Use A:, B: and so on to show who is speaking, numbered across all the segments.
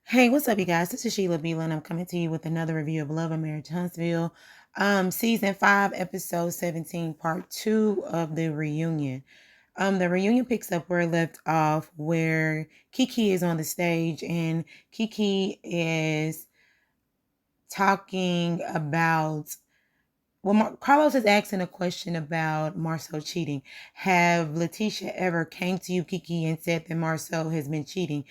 A: Hey, what's up, you guys? This is Sheila Beelan. I'm coming to you with another review of Love and Marriage Huntsville, season 5, episode 17, part 2 of the reunion. The reunion picks up where it left off, where Kiki is on the stage and Kiki is talking about. Well, Carlos is asking a question about Marceau cheating. Have Letitia ever came to you, Kiki, and said that Marceau has been cheating?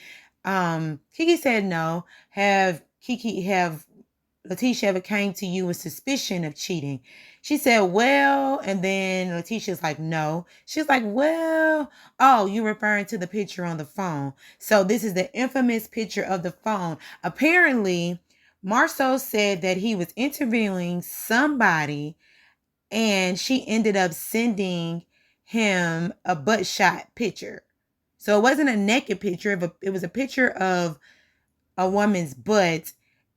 A: Kiki said no. Have Letitia ever came to you with suspicion of cheating? She said, well, and then Letitia's like, no. She's like, well, oh, you're referring to the picture on the phone. So this is the infamous picture of the phone. Apparently, Marceau said that he was interviewing somebody and she ended up sending him a butt shot picture. So it wasn't a naked picture, it was a picture of a woman's butt.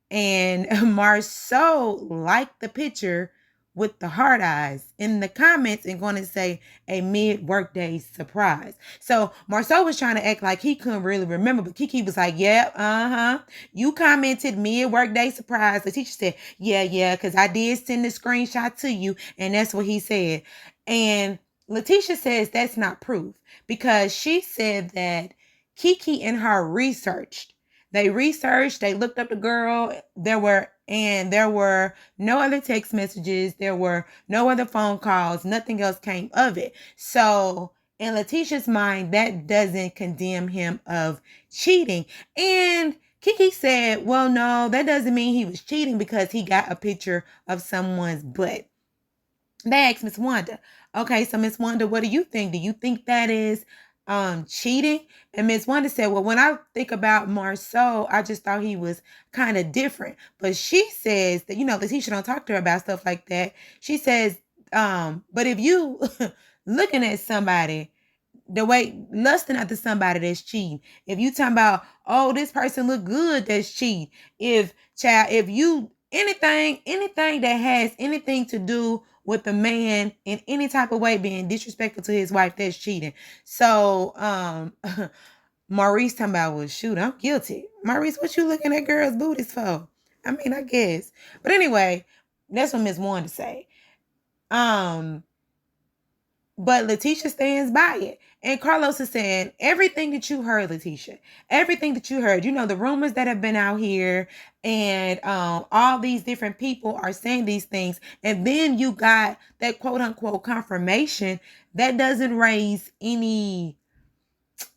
A: And Marceau liked the picture with the heart eyes in the comments and going to say a mid-workday surprise. So Marceau was trying to act like he couldn't really remember, but Kiki was like, yep, you commented mid-workday surprise. The teacher said, yeah, because I did send the screenshot to you, and that's what he said. And Letitia says that's not proof because she said that Kiki and her researched. They looked up the girl. There were no other text messages. There were no other phone calls. Nothing else came of it. So in Letitia's mind, that doesn't condemn him of cheating. And Kiki said, well, no, that doesn't mean he was cheating because he got a picture of someone's butt. They asked Miss Wanda, okay, so Miss Wanda, what do you think? Do you think that is cheating? And Miss Wanda said, well, when I think about Marceau, I just thought he was kind of different. But she says that, Letitia don't talk to her about stuff like that. She says, but if you looking at somebody, the way lusting after somebody, that's cheating. If you talking about, oh, this person look good, that's cheating. If you anything that has anything to do with the man in any type of way being disrespectful to his wife, that's cheating. So Maurice talking about, well, shoot, I'm guilty. Maurice, what you looking at girls' booties for? I mean, I guess. But anyway, that's what Miss Wanda say. But Letitia stands by it. And Carlos is saying, everything that you heard, Letitia, everything that you heard, the rumors that have been out here and all these different people are saying these things. And then you got that quote unquote confirmation that doesn't raise any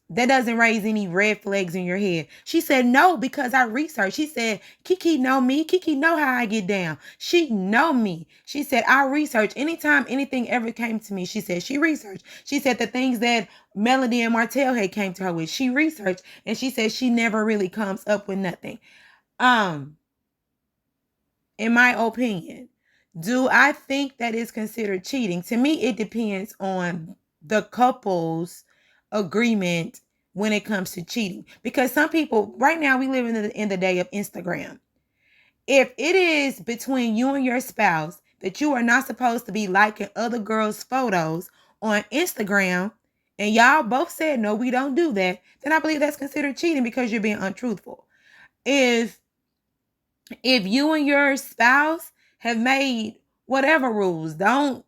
A: red flags in your head. She said, no, because I researched. She said, Kiki know me. Kiki know how I get down. She know me. She said, I researched. Anytime anything ever came to me, she said she researched. She said the things that Melody and Martell had came to her with, she researched. And she said she never really comes up with nothing. In my opinion, do I think that is considered cheating? To me, it depends on the couple's agreement when it comes to cheating. Because some people, right now we live in the day of Instagram. If it is between you and your spouse that you are not supposed to be liking other girls' photos on Instagram, and y'all both said, no, we don't do that, then I believe that's considered cheating because you're being untruthful. If you and your spouse have made whatever rules, don't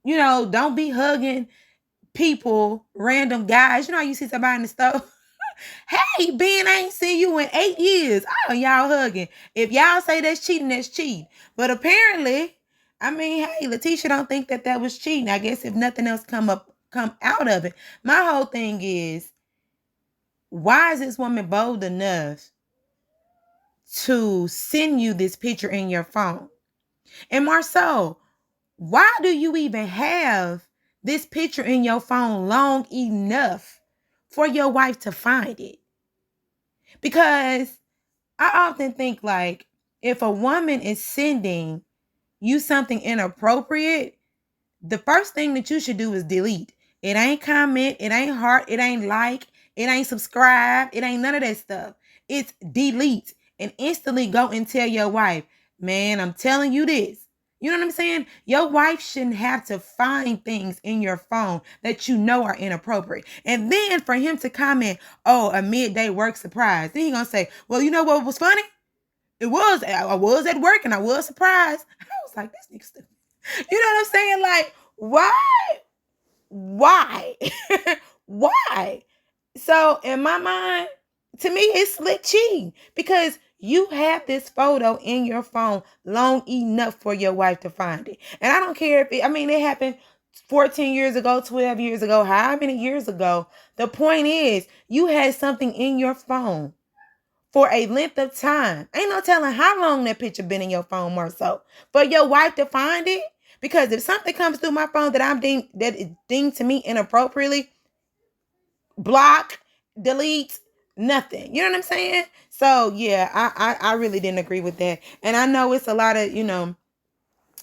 A: be hugging people, random guys. You see somebody in the store. Hey, Ben, I ain't seen you in 8 years. Oh, y'all hugging. If y'all say that's cheating, that's cheating. But apparently, hey, Letitia don't think that was cheating. I guess if nothing else come out of it. My whole thing is, why is this woman bold enough to send you this picture in your phone? And Marceau, why do you even have this picture in your phone long enough for your wife to find it? Because I often think, like, if a woman is sending you something inappropriate, the first thing that you should do is delete. It ain't comment, it ain't heart, it ain't like, it ain't subscribe, it ain't none of that stuff. It's delete and instantly go and tell your wife, man, I'm telling you this. You know what I'm saying? Your wife shouldn't have to find things in your phone that you know are inappropriate. And then for him to comment, oh, a midday work surprise. Then he gonna say, well, you know what was funny? I was at work and I was surprised. I was like, this nigga stupid. You know what I'm saying? Like, why? Why? Why? So in my mind, to me, it's slick cheating because you have this photo in your phone long enough for your wife to find it. And I don't care if it happened 14 years ago, 12 years ago, how many years ago. The point is, you had something in your phone for a length of time. Ain't no telling how long that picture been in your phone, Marceau. For your wife to find it, because if something comes through my phone that is deemed to me inappropriately, block, delete, nothing. You know what I'm saying? So yeah, I really didn't agree with that. And I know it's a lot of,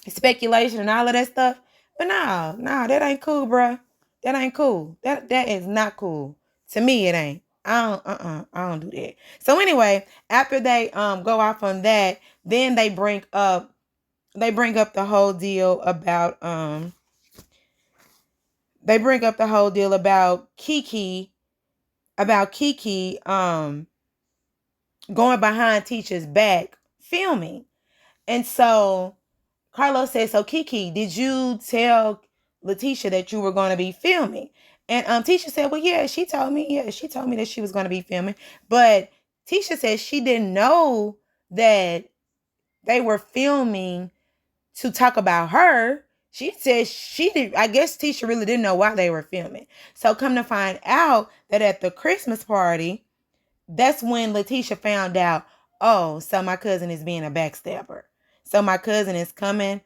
A: speculation and all of that stuff. But no, that ain't cool, bro. That ain't cool. That is not cool. To me, it ain't. I don't do that. So anyway, after they go off on that, then they bring up the whole deal about Kiki going behind Tisha's back filming. And so Carlos said, so Kiki, did you tell Letitia that you were going to be filming? And Tisha said, well, yeah, she told me that she was going to be filming. But Tisha said she didn't know that they were filming to talk about her. She said I guess Tisha really didn't know why they were filming. So come to find out that at the Christmas party, that's when Letitia found out, oh, so my cousin is being a backstabber. So my cousin is coming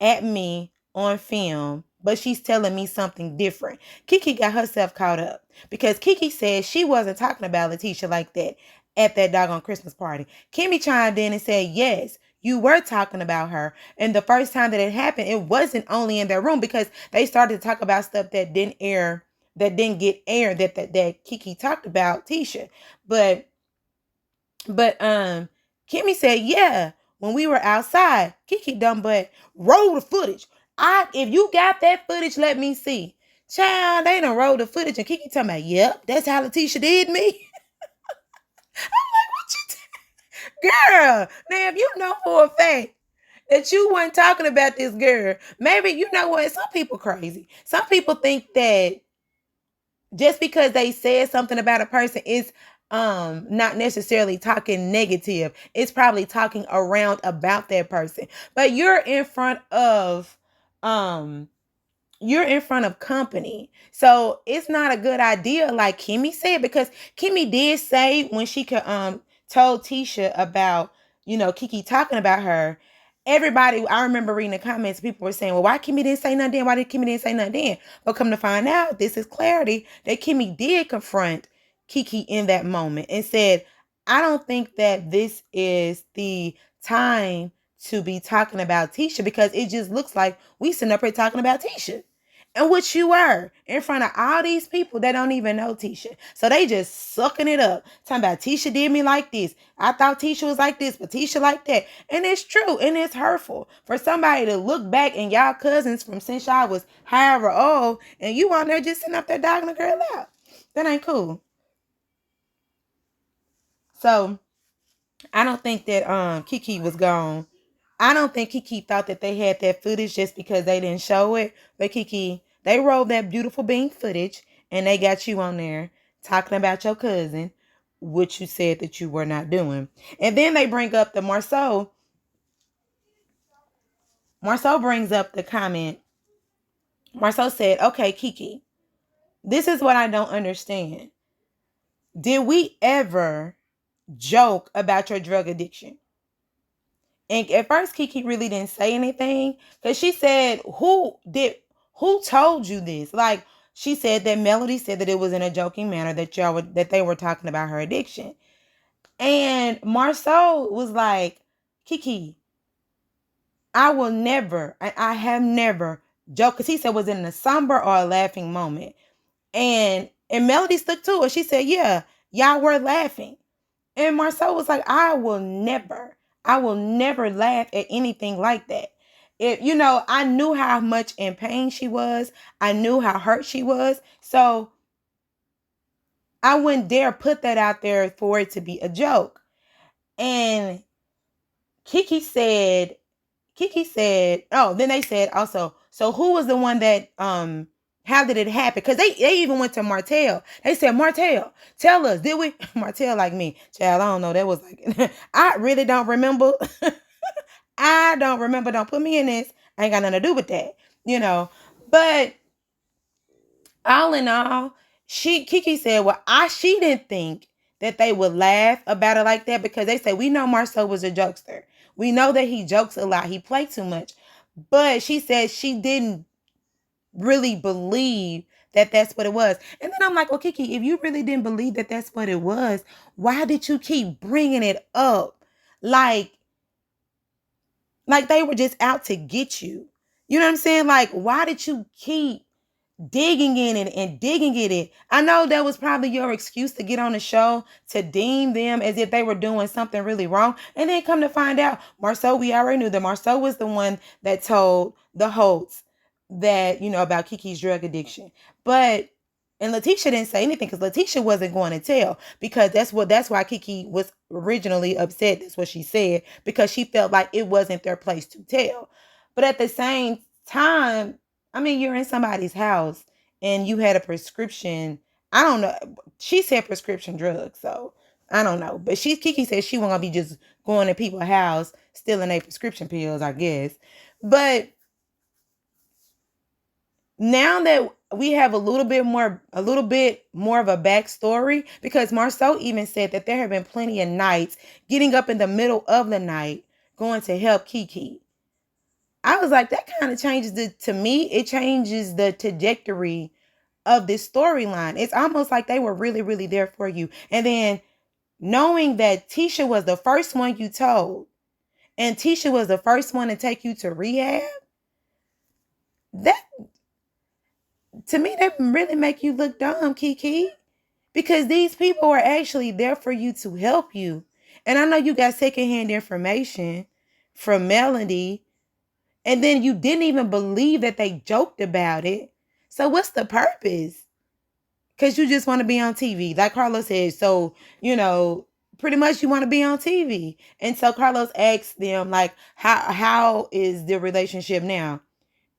A: at me on film, but she's telling me something different. Kiki got herself caught up because Kiki said she wasn't talking about Letitia like that at that doggone Christmas party. Kimmy chimed in and said, yes, you were talking about her. And the first time that it happened, it wasn't only in their room because they started to talk about stuff that didn't get aired that Kiki talked about Tisha. But Kimmy said, yeah, when we were outside, Kiki dumb butt roll the footage. If you got that footage, let me see. Child, they done roll the footage and Kiki talking about, yep, that's how Letitia did me. I'm like, what you girl, now if you know for a fact that you weren't talking about this girl, maybe you know what? Some people crazy. Some people think that just because they said something about a person is not necessarily talking negative. It's probably talking around about that person. But you're in front of company. So it's not a good idea, like Kimmy said, because Kimmy did say when she could told Tisha about, Kiki talking about her. Everybody, I remember reading the comments, people were saying, well, why Kimmy didn't say nothing then? Why did Kimmy didn't say nothing then? But come to find out, this is clarity that Kimmy did confront Kiki in that moment and said, I don't think that this is the time to be talking about Tisha because it just looks like we sitting up here talking about Tisha. And which you were in front of all these people that don't even know Tisha. So they just sucking it up. Talking about Tisha did me like this. I thought Tisha was like this, but Tisha like that. And it's true. And it's hurtful for somebody to look back and y'all cousins from since y'all was however old and you on there just sitting up there dogging the girl out. That ain't cool. So I don't think that Kiki was gone. I don't think Kiki thought that they had that footage just because they didn't show it. But Kiki, they rolled that beautiful bean footage and they got you on there talking about your cousin, which you said that you were not doing. And then they bring up the Marceau. Marceau brings up the comment. Marceau said, okay, Kiki, this is what I don't understand. Did we ever joke about your drug addiction? And at first, Kiki really didn't say anything because she said, who told you this? Like, she said that Melody said that it was in a joking manner that they were talking about her addiction. And Marceau was like, Kiki, I have never joked, because he said, was it in a somber or a laughing moment? And Melody stuck to it. She said, yeah, y'all were laughing. And Marceau was like, I will never laugh at anything like that. I knew how much in pain she was. I knew how hurt she was. So I wouldn't dare put that out there for it to be a joke. And Kiki said, oh, then they said also, so who was the one that, how did it happen? Because they even went to Martell. They said, Martell, tell us, did we? Martell like me. Child, I don't know. That was like, I really don't remember. I don't remember. Don't put me in this. I ain't got nothing to do with that, But all in all, Kiki said, well, she didn't think that they would laugh about it like that because they said, we know Marceau was a jokester. We know that he jokes a lot. He played too much. But she said she didn't really believe that that's what it was. And then I'm like, well, Kiki, if you really didn't believe that that's what it was, why did you keep bringing it up? Like they were just out to get you. You know what I'm saying? Like, why did you keep digging in it and digging in it? I know that was probably your excuse to get on the show, to deem them as if they were doing something really wrong. And then come to find out, Marceau, we already knew that Marceau was the one that told the Holtz that, about Kiki's drug addiction. And Letitia didn't say anything because Letitia wasn't going to tell, because that's why Kiki was originally upset. That's what she said, because she felt like it wasn't their place to tell. But at the same time, I mean, you're in somebody's house and you had a prescription. I don't know. She said prescription drugs, so I don't know. But Kiki said she wasn't gonna be just going to people's house stealing their prescription pills, I guess. But now that we have a little bit more of a backstory, because Marceau even said that there have been plenty of nights getting up in the middle of the night going to help Kiki. I was like, that kind of changes to me, it changes the trajectory of this storyline. It's almost like they were really, really there for you. And then knowing that Tisha was the first one you told, and Tisha was the first one to take you to rehab, that, to me, that really make you look dumb, Kiki. Because these people are actually there for you to help you. And I know you got secondhand information from Melody, and then you didn't even believe that they joked about it. So what's the purpose? Because you just want to be on TV. Like Carlos said, so, pretty much you want to be on TV. And so Carlos asked them, like, how is the relationship now?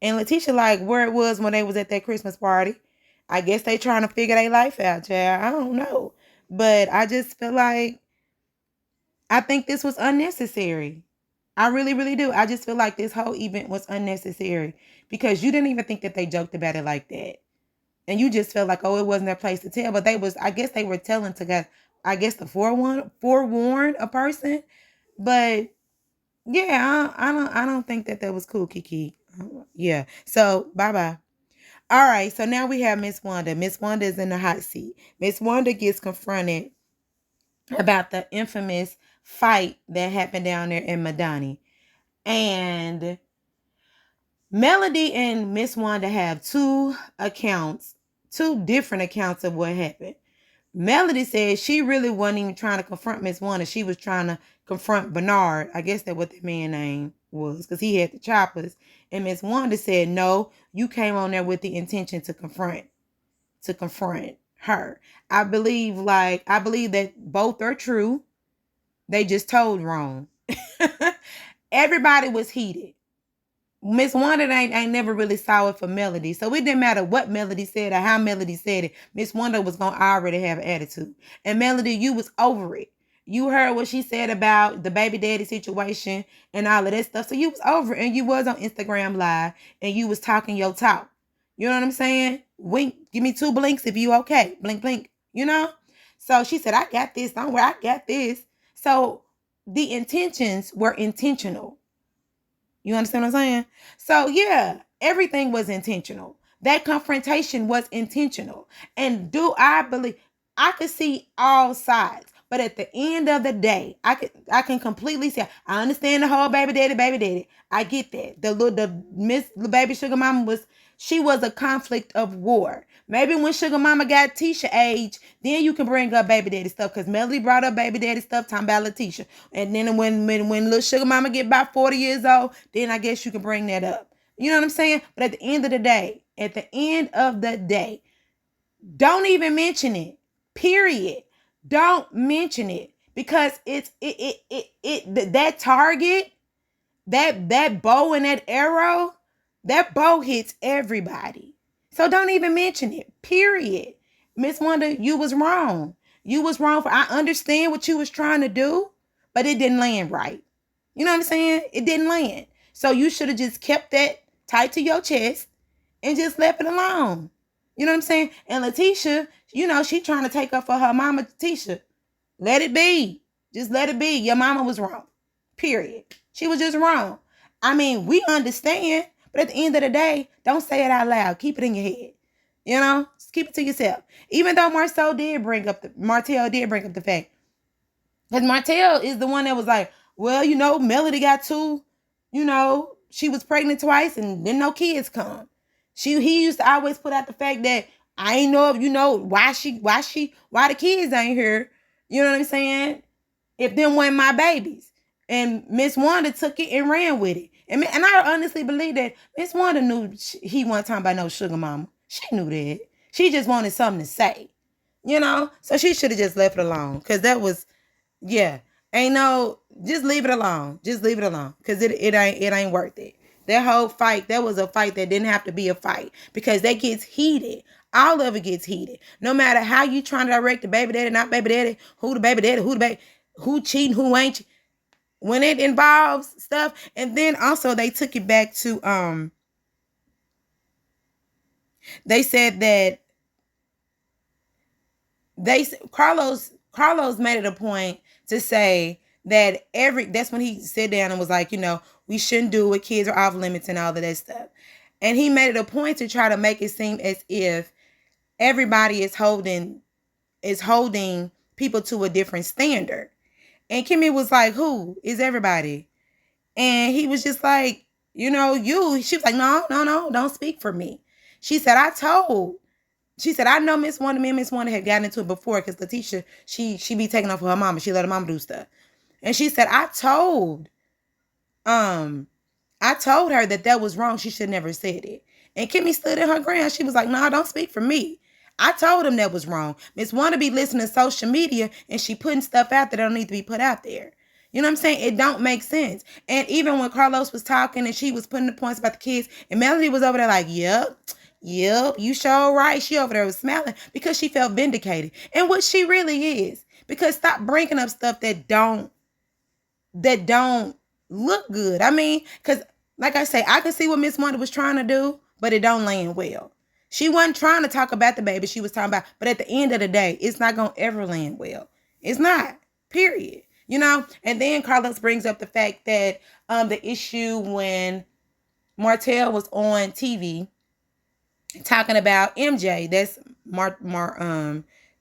A: And Letitia, like, where it was when they was at that Christmas party. I guess they trying to figure their life out, child. I don't know. But I just feel like, I think this was unnecessary. I really, really do. I just feel like this whole event was unnecessary because you didn't even think that they joked about it like that. And you just felt like, oh, it wasn't their place to tell. But I guess they were telling to forewarn a person. But yeah, I don't think that was cool, Kiki. Yeah. So bye-bye. All right. So now we have Miss Wanda. Miss Wanda is in the hot seat. Miss Wanda gets confronted about the infamous fight that happened down there in Madani. And Melody and Miss Wanda have two different accounts of what happened. Melody said she really wasn't even trying to confront Miss Wanda. She was trying to confront Bernard. I guess that's what the man's name was, because he had the choppers. And Miss Wanda said, no, you came on there with the intention to confront her. I believe that both are true. They just told wrong. Everybody was heated. Miss Wanda ain't never really saw it for Melody. So it didn't matter what Melody said or how Melody said it. Miss Wanda was going to already have an attitude. And Melody, you was over it. You heard what she said about the baby daddy situation and all of that stuff. So you was over it. And you was on Instagram Live and you was talking your talk. You know what I'm saying? Wink. Give me 2 blinks if you okay. Blink, blink. So she said, I got this. Don't worry. I got this. So the intentions were intentional. You understand what I'm saying? So yeah, everything was intentional. That confrontation was intentional. And I could see all sides. But at the end of the day, I can completely see. I understand the whole baby daddy. I get that. The baby sugar mama was she was a conflict of war. Maybe when Sugar Mama got Tisha age, then you can bring up baby daddy stuff, because Melody brought up baby daddy stuff talking about Letitia. And then when little Sugar Mama get about 40 years old, then I guess you can bring that up. You know what I'm saying? But at the end of the day, don't even mention it. Period. Don't mention it, because that target, that bow and that arrow, that bow hits everybody. So don't even mention it. Period. Miss Wanda, you was wrong. You was wrong. I understand what you was trying to do, but it didn't land right. You know what I'm saying? It didn't land. So you should have just kept that tight to your chest and just left it alone. You know what I'm saying? And Letitia, she trying to take up for her mama, Tisha. Let it be. Just let it be. Your mama was wrong. Period. She was just wrong. I mean, we understand, but at the end of the day, don't say it out loud. Keep it in your head. Just keep it to yourself. Even though Marceau did bring up the fact. Because Martell is the one that was like, well, Melody got two, she was pregnant twice and then no kids come. He used to always put out the fact that I ain't know if why the kids ain't here. You know what I'm saying? If them weren't my babies. And Miss Wanda took it and ran with it. And I honestly believe that Miss Wanda knew he wasn't talking about no Sugar Mama. She knew that. She just wanted something to say. So she should have just left it alone. Because that was, just leave it alone. Just leave it alone. Because it ain't worth it. That whole fight, that was a fight that didn't have to be a fight. Because that gets heated. All of it gets heated. No matter how you trying to direct the baby daddy, not baby daddy, who the baby daddy, who cheating, who ain't cheating. When it involves stuff. And then also they took it back to, they said that Carlos made it a point to say that that's when he sat down and was like, we shouldn't do it. Kids are off limits and all of that stuff. And he made it a point to try to make it seem as if everybody is holding people to a different standard. And Kimmy was like, who is everybody? And he was just like, she was like, no, don't speak for me. She said, I know Miss Wanda, me and Miss Wanda had gotten into it before, because Letitia, she be taking off for her mama. She let her mama do stuff. And she said, I told her that was wrong. She should never said it. And Kimmy stood in her ground. She was like, no, don't speak for me. I told him that was wrong. Miss Wanda be listening to social media and she putting stuff out that don't need to be put out there. You know what I'm saying? It don't make sense. And even when Carlos was talking and she was putting the points about the kids, and Melody was over there like, yep, you sure right. She over there was smiling because she felt vindicated. And what she really is. Because stop bringing up stuff that don't look good. I mean, because like I say, I can see what Miss Wanda was trying to do, but it don't land well. She wasn't trying to talk about the baby. She was talking about, but at the end of the day, it's not going to ever land well. It's not. Period. And then Carlos brings up the fact that the issue when Martell was on TV talking about MJ, that's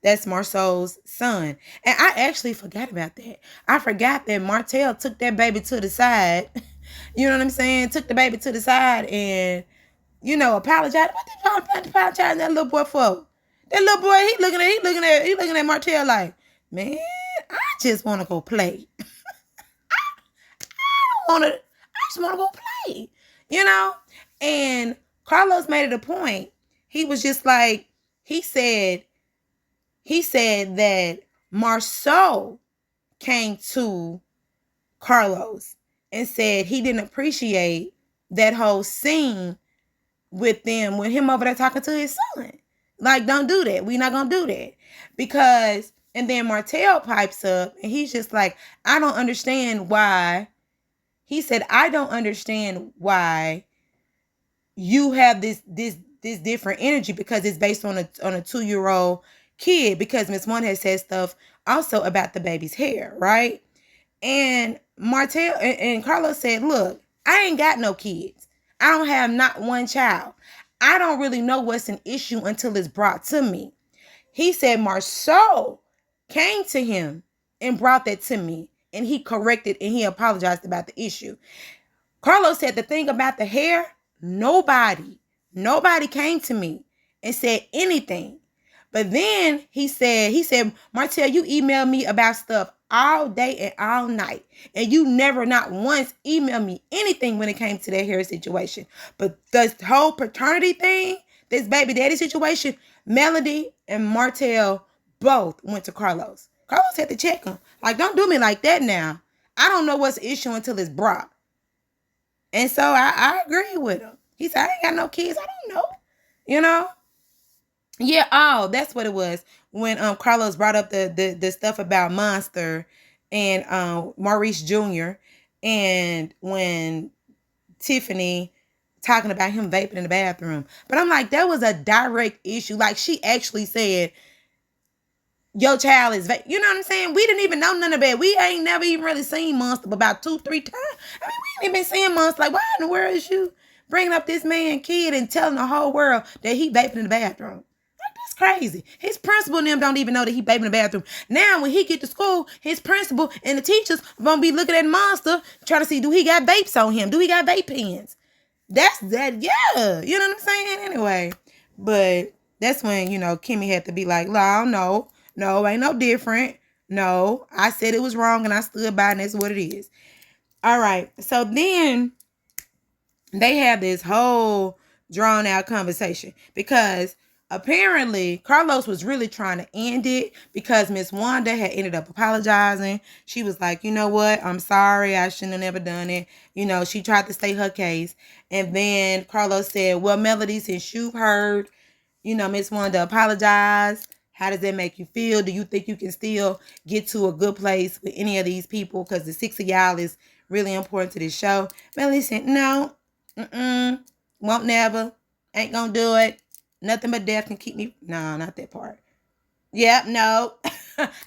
A: that's Marceau's son. And I actually forgot about that. I forgot that Martell took that baby to the side. You know what I'm saying? Took the baby to the side and apologize. What they apologizing that little boy for? That little boy, he looking at Martell like, man, I just want to go play. I just want to go play. And Carlos made it a point. He was just like, he said that Marceau came to Carlos and said he didn't appreciate that whole scene with him over there talking to his son. Like, don't do that. We're not going to do that. Because, and then Martell pipes up and he's just like, I don't understand why. He said, I don't understand why you have this different energy, because it's based on a 2-year-old kid, because Miss One has said stuff also about the baby's hair, right? And Martell and Carlos said, look, I ain't got no kids. I don't have not one child. I don't really know what's an issue until it's brought to me. He said Marceau came to him and brought that to me, and he corrected and he apologized about the issue. Carlos said the thing about the hair, nobody Nobody came to me and said anything. But then he said, Martell, you emailed me about stuff all day and all night. And you never not once emailed me anything when it came to that hair situation. But the whole paternity thing, this baby daddy situation, Melody and Martell both went to Carlos. Carlos had to check him. Like, don't do me like that now. I don't know what's the issue until it's brought. And so I agree with him. He said, I ain't got no kids. I don't know. You know? Yeah, oh, that's what it was. When Carlos brought up the stuff about Monster and Maurice Jr. and when Tiffany talking about him vaping in the bathroom. But I'm like, that was a direct issue. Like, she actually said, your child is you know what I'm saying? We didn't even know none of that. We ain't never even really seen Monster about 2-3 times. I mean, we ain't even been seeing Monster. Like, why in the world is you bringing up this man kid and telling the whole world that he vaping in the bathroom? That's crazy. His principal and them don't even know that he vaping in the bathroom. Now, when he get to school, his principal and the teachers gonna be looking at Monster, trying to see, do he got vapes on him? Do he got vape pens? That's that, yeah. You know what I'm saying? Anyway, but that's when, you know, Kimmy had to be like, no, ain't no different. No, I said it was wrong and I stood by it and that's what it is. All right. So then they have this whole drawn out conversation because apparently Carlos was really trying to end it because Miss Wanda had ended up apologizing. She was like, you know what? I'm sorry. I shouldn't have never done it. You know, she tried to state her case. And then Carlos said, well, Melody, since you've heard, you know, Miss Wanda apologize, how does that make you feel? Do you think you can still get to a good place with any of these people? Because the 6 of y'all is really important to this show. Melody said, no, won't never, ain't gonna do it. Nothing but death can keep me. No, not that part. Yep, no.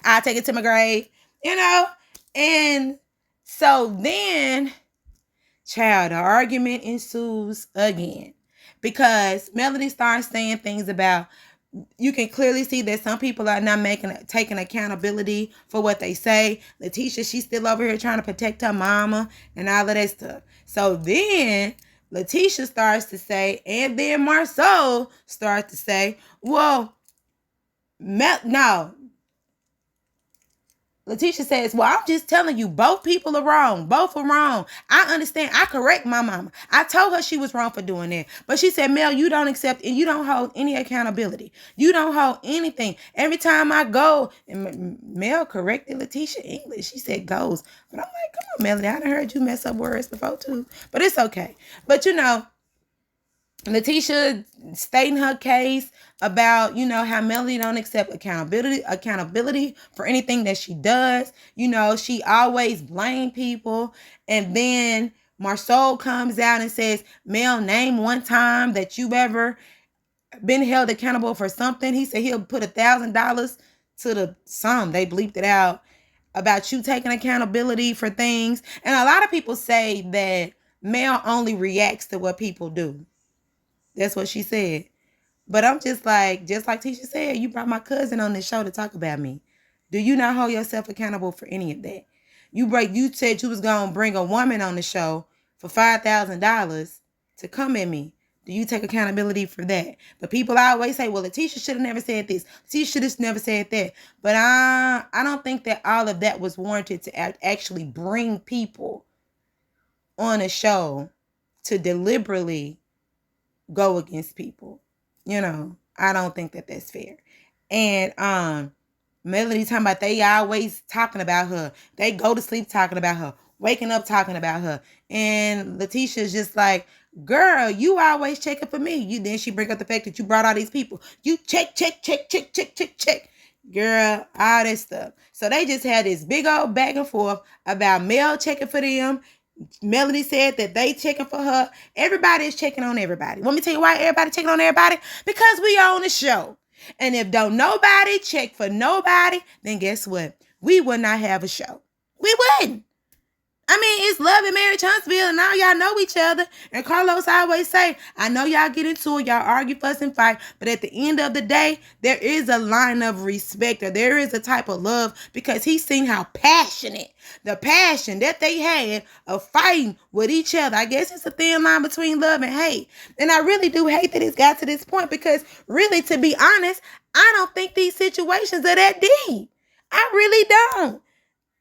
A: I'll take it to my grave. You know? And so then, child, the argument ensues again. Because Melody starts saying things about, you can clearly see that some people are not taking accountability for what they say. Letitia, she's still over here trying to protect her mama and all of that stuff. So then Letitia starts to say, and then Marceau starts to say, well, no. Letitia says, well, I'm just telling you, both people are wrong. Both are wrong. I understand. I correct my mama. I told her she was wrong for doing that. But she said, Mel, you don't accept and you don't hold any accountability. You don't hold anything. Every time I go, and Mel corrected Letitia English. She said goes. But I'm like, come on, Melody. I done heard you mess up words before too. But it's okay. But you know, Letitia stating her case about, you know, how Melody don't accept accountability for anything that she does. You know, she always blame people. And then Marceau comes out and says, Mel, name one time that you've ever been held accountable for something. He said he'll put $1,000 to the sum. They bleeped it out about you taking accountability for things. And a lot of people say that Mel only reacts to what people do. That's what she said. But I'm just like Tisha said, you brought my cousin on this show to talk about me. Do you not hold yourself accountable for any of that? You said you was going to bring a woman on the show for $5,000 to come at me. Do you take accountability for that? But people always say, well, Letitia should have never said this. Letitia should have never said that. But I don't think that all of that was warranted to actually bring people on a show to deliberately go against people. You know, I don't think that that's fair. And Melody talking about they always talking about her. They go to sleep talking about her, waking up talking about her. And Letitia's just like, girl, you always checking for me. Then she bring up the fact that you brought all these people. You check. Girl, all that stuff. So they just had this big old back and forth about Mel checking for them. Melody said that they checking for her. Everybody is checking on everybody. Want me to tell you why everybody checking on everybody? Because we own the show. And if don't nobody check for nobody, then guess what? We would not have a show. We wouldn't. I mean, it's Love and Marriage Huntsville, and now y'all know each other. And Carlos always say, I know y'all get into it, y'all argue, fuss, and fight, but at the end of the day, there is a line of respect, or there is a type of love, because he's seen how passionate, the passion that they had of fighting with each other. I guess it's a thin line between love and hate. And I really do hate that it's got to this point, because really, to be honest, I don't think these situations are that deep. I really don't.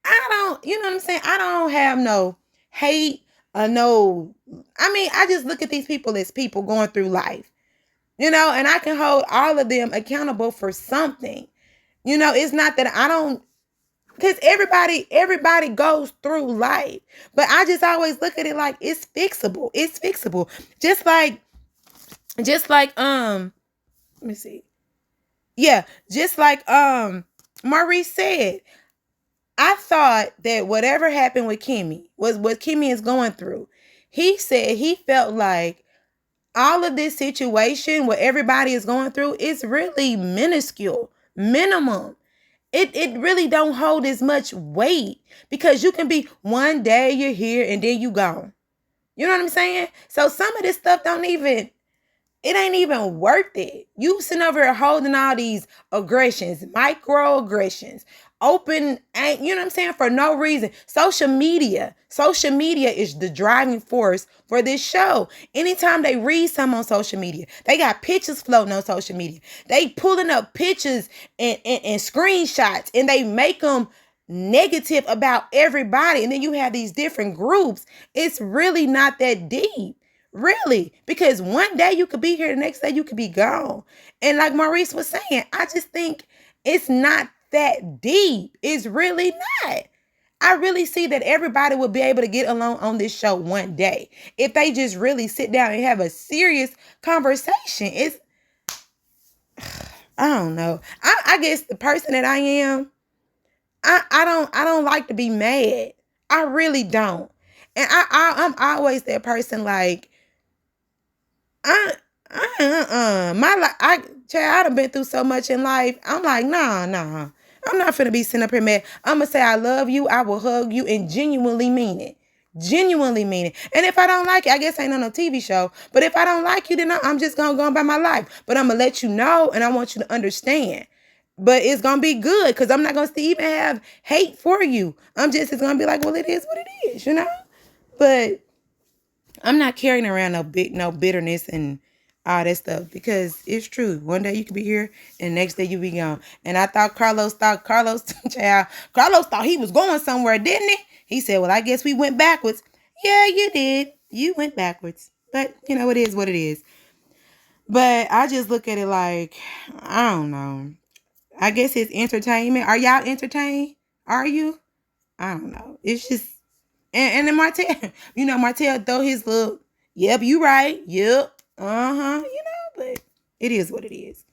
A: I don't, you know what I'm saying? I don't have no hate or no, I mean, I just look at these people as people going through life, and I can hold all of them accountable for something. It's not that I don't, because everybody goes through life, but I just always look at it like it's fixable. It's fixable. Let me see. Yeah, just like Maurice said, I thought that whatever happened with Kimmy was what Kimmy is going through. He said he felt like all of this situation, what everybody is going through, is really minuscule, minimum. It really don't hold as much weight, because you can be one day you're here and then you gone. You know what I'm saying? So some of this stuff it ain't even worth it. You sitting over here holding all these aggressions, microaggressions, open, you know what I'm saying, for no reason. Social media is the driving force for this show. Anytime they read something on social media, they got pictures floating on social media. They pulling up pictures and screenshots, and they make them negative about everybody. And then you have these different groups. It's really not that deep. Really, because one day you could be here, the next day you could be gone. And like Maurice was saying, I just think it's not that deep. It's really not. I really see that everybody would be able to get along on this show one day if they just really sit down and have a serious conversation. I don't know. I guess the person that I am, I don't like to be mad. I really don't. And I'm always that person like, my life, I done been through so much in life. I'm like, nah. I'm not finna be sitting up here mad. I'm gonna say I love you, I will hug you, and genuinely mean it. Genuinely mean it. And if I don't like it, I guess ain't on no TV show. But if I don't like you, then I'm just gonna go about my life. But I'm gonna let you know, and I want you to understand. But it's gonna be good, because I'm not gonna even have hate for you. It's gonna be like, well, it is what it is, But I'm not carrying around no bitterness and all that stuff, because it's true. One day you could be here and next day you be gone. And I thought Carlos thought he was going somewhere, didn't he? He said, well, I guess we went backwards. Yeah, you did. You went backwards. But, it is what it is. But I just look at it like, I don't know. I guess it's entertainment. Are y'all entertained? Are you? I don't know. It's just, and then Martell, Martell throw his little, yep, you right. Yep. But it is what it is.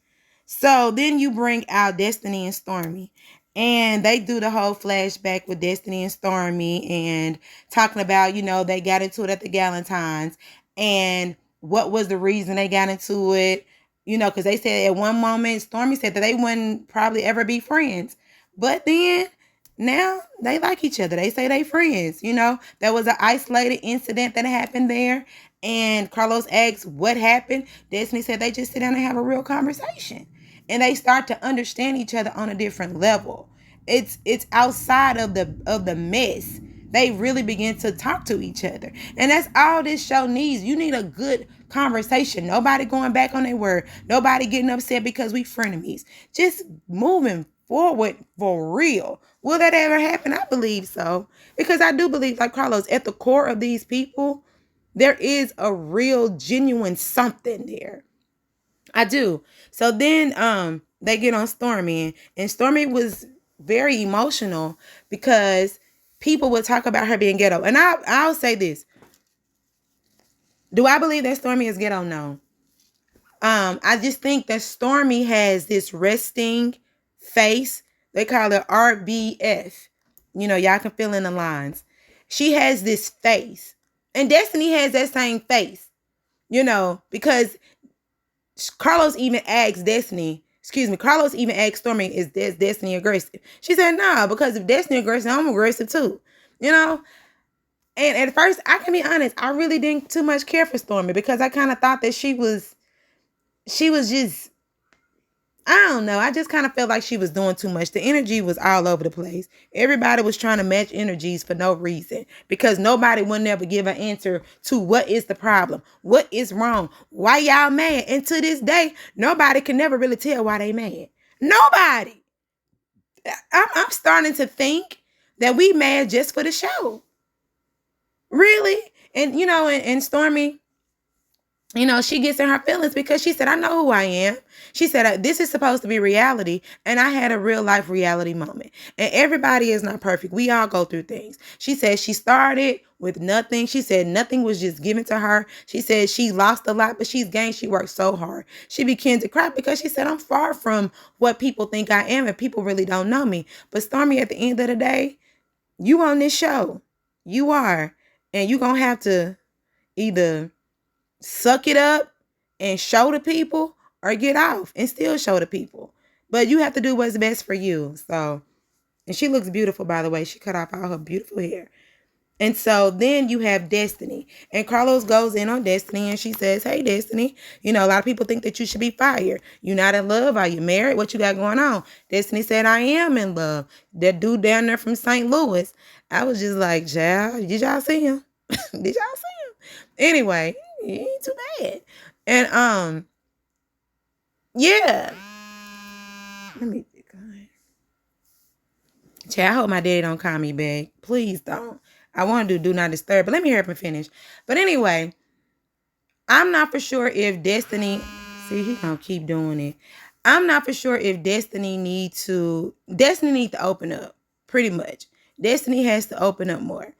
A: So then you bring out Destiny and Stormy, and they do the whole flashback with Destiny and Stormy, and talking about, they got into it at the Galentine's, and what was the reason they got into it, because they said at one moment, Stormy said that they wouldn't probably ever be friends. But then now they like each other. They say they friends. There was an isolated incident that happened there. And Carlos asked what happened. Destiny said they just sit down and have a real conversation. And they start to understand each other on a different level. It's outside of the mess. They really begin to talk to each other. And that's all this show needs. You need a good conversation. Nobody going back on their word. Nobody getting upset because we frenemies. Just moving forward for real. Will that ever happen? I believe so. Because I do believe, like Carlos, at the core of these people, there is a real, genuine something there. I do. So then they get on Stormy, and Stormy was very emotional because people would talk about her being ghetto. And I'll say this. Do I believe that Stormy is ghetto? No. I just think that Stormy has this resting face. They call it RBF. Y'all can fill in the lines. She has this face. And Destiny has that same face, because Carlos even asked Stormy, is Destiny aggressive? She said, nah, because if Destiny aggressive, I'm aggressive too, And at first, I can be honest, I really didn't too much care for Stormy because I kind of thought that she was just, I don't know. I just kind of felt like she was doing too much. The energy was all over the place. Everybody was trying to match energies for no reason because nobody would never give an answer to what is the problem, what is wrong, why y'all mad. And to this day, nobody can never really tell why they mad. Nobody. I'm starting to think that we mad just for the show. Really? And and Stormy, she gets in her feelings because she said, I know who I am. She said, this is supposed to be reality. And I had a real life reality moment. And everybody is not perfect. We all go through things. She said she started with nothing. She said nothing was just given to her. She said she lost a lot, but she's gained. She worked so hard. She began to cry because she said, I'm far from what people think I am and people really don't know me. But Stormy, at the end of the day, you on this show. You are. And you're going to have to either suck it up and show the people or get off and still show the people. But you have to do what's best for you. So, and she looks beautiful, by the way. She cut off all her beautiful hair. And so then you have Destiny. And Carlos goes in on Destiny and she says, hey, Destiny, a lot of people think that you should be fired. You're not in love. Are you married? What you got going on? Destiny said, I am in love. That dude down there from St. Louis. I was just like, child, did y'all see him? Did y'all see him? Anyway, it ain't too bad. And yeah. Let me I hope my daddy don't call me back. Please don't. I want to do not disturb, but let me hear him finish. But anyway, I'm not for sure if Destiny, see, he gonna keep doing it. I'm not for sure if Destiny needs to open up, pretty much. Destiny has to open up more.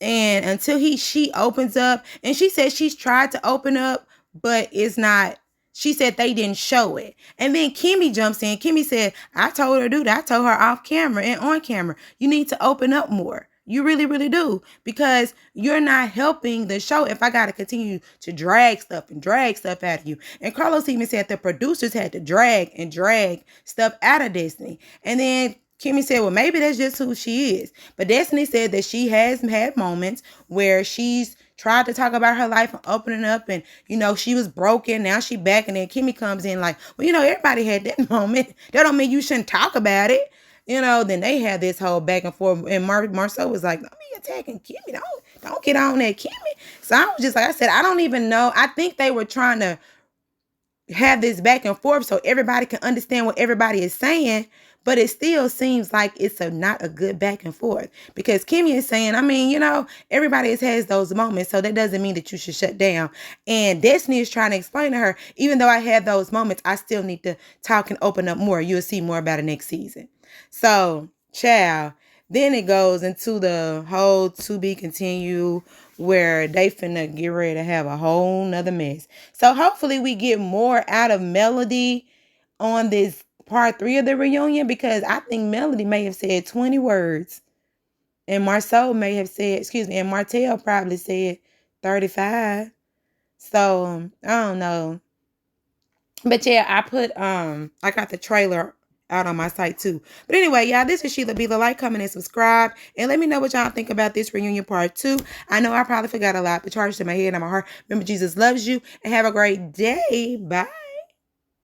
A: And until she opens up, and she said she's tried to open up, but it's not, she said they didn't show it. And then Kimmy jumps in. Kimmy said, I told her to do that. I told her off camera and on camera, you need to open up more. You really, really do. Because you're not helping the show if I got to continue to drag stuff out of you. And Carlos even said the producers had to drag stuff out of Destiny. And then Kimmy said, well, maybe that's just who she is. But Destiny said that she has had moments where she's tried to talk about her life and opening up and, she was broken. Now she back. And then Kimmy comes in like, well, everybody had that moment. That don't mean you shouldn't talk about it. Then they had this whole back and forth. And Marceau was like, don't be attacking Kimmy. Don't get on that Kimmy. So I was just like I said, I don't even know. I think they were trying to have this back and forth so everybody can understand what everybody is saying. But it still seems like it's not a good back and forth because Kimmy is saying, everybody has those moments. So that doesn't mean that you should shut down. And Destiny is trying to explain to her, even though I had those moments, I still need to talk and open up more. You'll see more about it next season. So, child, then it goes into the whole to be continue where they finna get ready to have a whole nother mess. So hopefully we get more out of Melody on this part 3 of the reunion because I think Melody may have said 20 words and Marceau may have said, and Martell probably said 35. So, I don't know. But yeah, I got the trailer out on my site too. But anyway, y'all, this is Sheila B. Like, comment, and subscribe. And let me know what y'all think about this reunion part 2. I know I probably forgot a lot, but charge to my head and my heart. Remember, Jesus loves you. And have a great day. Bye.